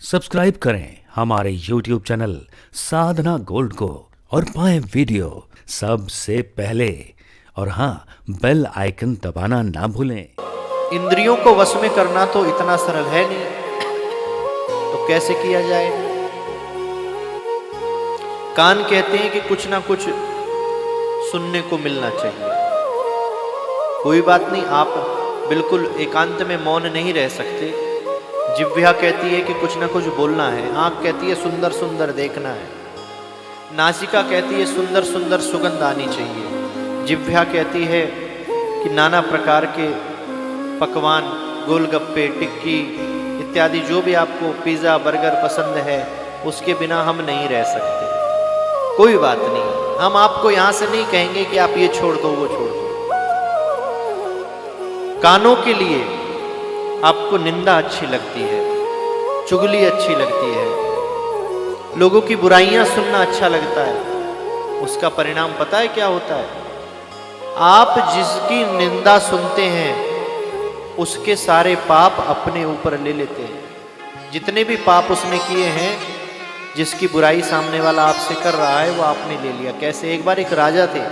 Subscribe करें हमारे YouTube channel साधना gold को और पाएं वीडियो सबसे पहले। और हाँ, बेल आइकन दबाना ना भूलें। इंद्रियों को वश में करना तो इतना सरल है नहीं, तो कैसे किया जाए? कान कहते हैं कि कुछ ना कुछ सुनने को मिलना चाहिए। कोई बात नहीं, आप बिल्कुल एकांत में मौन नहीं रह सकते। जिह्वा कहती है कि कुछ ना कुछ बोलना है, आंख कहती है सुंदर सुंदर देखना है, नासिका कहती है सुंदर सुंदर सुगंध आनी चाहिए, जिह्वा कहती है कि नाना प्रकार के पकवान, गोलगप्पे, टिक्की इत्यादि जो भी आपको पिज़्ज़ा बर्गर पसंद है उसके बिना हम नहीं रह सकते। कोई बात नहीं, हम आपको यहाँ से नहीं कहेंगे कि आप ये छोड़ दो वो छोड़ दो। कानों के लिए आपको निंदा अच्छी लगती है, चुगली अच्छी लगती है, लोगों की बुराइयां सुनना अच्छा लगता है। उसका परिणाम पता है क्या होता है? आप जिसकी निंदा सुनते हैं उसके सारे पाप अपने ऊपर ले लेते हैं। जितने भी पाप उसने किए हैं, जिसकी बुराई सामने वाला आपसे कर रहा है वो आपने ले लिया। कैसे? एक बार एक राजा थे,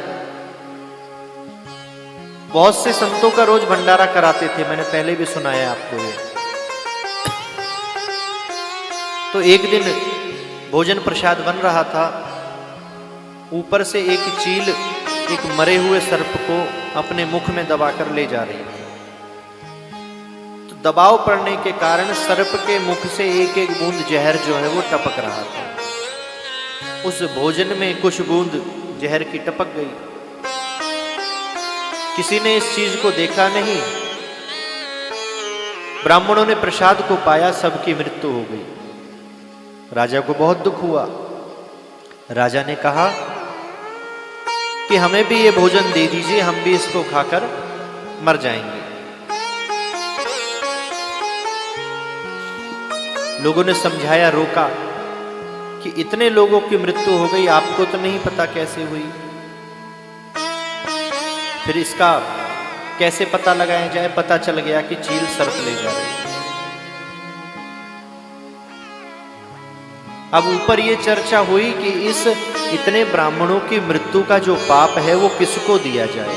बहुत से संतों का रोज भंडारा कराते थे, मैंने पहले भी सुनाया आपको ये। तो एक दिन भोजन प्रसाद बन रहा था, ऊपर से एक चील एक मरे हुए सर्प को अपने मुख में दबाकर ले जा रही थी। तो दबाव पड़ने के कारण सर्प के मुख से एक एक बूंद जहर जो है वो टपक रहा था। उस भोजन में कुछ बूंद जहर की टपक गई। किसी ने इस चीज को देखा नहीं। ब्राह्मणों ने प्रसाद को पाया, सबकी मृत्यु हो गई। राजा को बहुत दुख हुआ। राजा ने कहा कि हमें भी ये भोजन दे दीजिए, हम भी इसको खाकर मर जाएंगे। लोगों ने समझाया, रोका कि इतने लोगों की मृत्यु हो गई, आपको तो नहीं पता कैसे हुई, फिर इसका कैसे पता लगाया जाए? पता चल गया कि चील सर्प ले जा रही है। अब ऊपर ये चर्चा हुई कि इस इतने ब्राह्मणों की मृत्यु का जो पाप है वो किसको दिया जाए।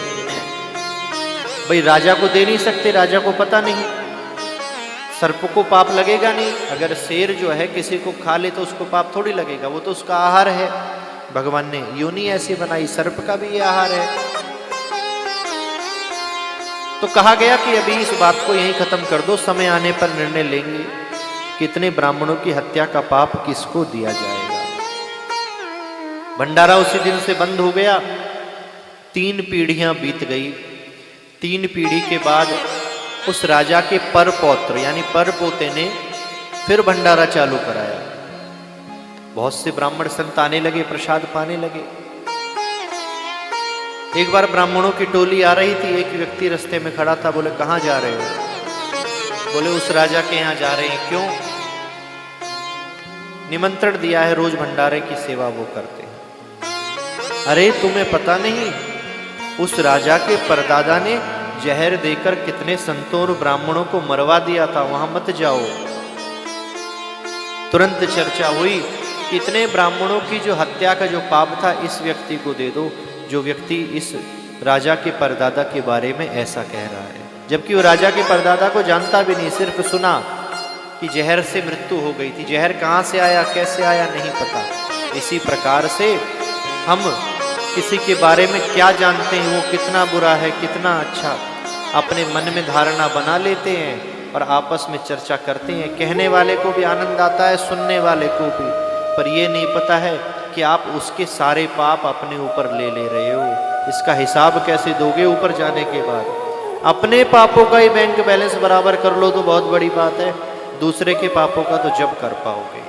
भाई राजा को दे नहीं सकते, राजा को पता नहीं, सर्प को पाप लगेगा नहीं। अगर शेर जो है किसी को खा ले तो उसको पाप थोड़ी लगेगा, वो तो उसका आहार है। भगवान ने योनि ऐसी बनाई, सर्प का भी ये आहार है। तो कहा गया कि अभी इस बात को यहीं खत्म कर दो, समय आने पर निर्णय लेंगे कितने ब्राह्मणों की हत्या का पाप किसको दिया जाएगा। भंडारा उसी दिन से बंद हो गया। 3 पीढ़ियां बीत गई। 3 पीढ़ी के बाद उस राजा के पर पौत्र यानी पर पोते ने फिर भंडारा चालू कराया। बहुत से ब्राह्मण संत आने लगे, प्रसाद पाने लगे। एक बार ब्राह्मणों की टोली आ रही थी, एक व्यक्ति रास्ते में खड़ा था। बोले, कहाँ जा रहे हो? बोले, उस राजा के यहाँ जा रहे हैं। क्यों? निमंत्रण दिया है, रोज भंडारे की सेवा वो करते हैं। अरे तुम्हें पता नहीं, उस राजा के परदादा ने जहर देकर कितने संतों और ब्राह्मणों को मरवा दिया था, वहां मत जाओ। तुरंत चर्चा हुई, कितने ब्राह्मणों की जो हत्या का जो पाप था इस व्यक्ति को दे दो, जो व्यक्ति इस राजा के परदादा के बारे में ऐसा कह रहा है। जबकि वो राजा के परदादा को जानता भी नहीं, सिर्फ सुना कि जहर से मृत्यु हो गई थी। जहर कहाँ से आया, कैसे आया, नहीं पता। इसी प्रकार से हम किसी के बारे में क्या जानते हैं, वो कितना बुरा है कितना अच्छा, अपने मन में धारणा बना लेते हैं और आपस में चर्चा करते हैं। कहने वाले को भी आनंद आता है, सुनने वाले को भी, पर ये नहीं पता है कि आप उसके सारे पाप अपने ऊपर ले रहे हो। इसका हिसाब कैसे दोगे ऊपर जाने के बाद? अपने पापों का ही बैंक बैलेंस बराबर कर लो तो बहुत बड़ी बात है, दूसरे के पापों का तो जब कर पाओगे।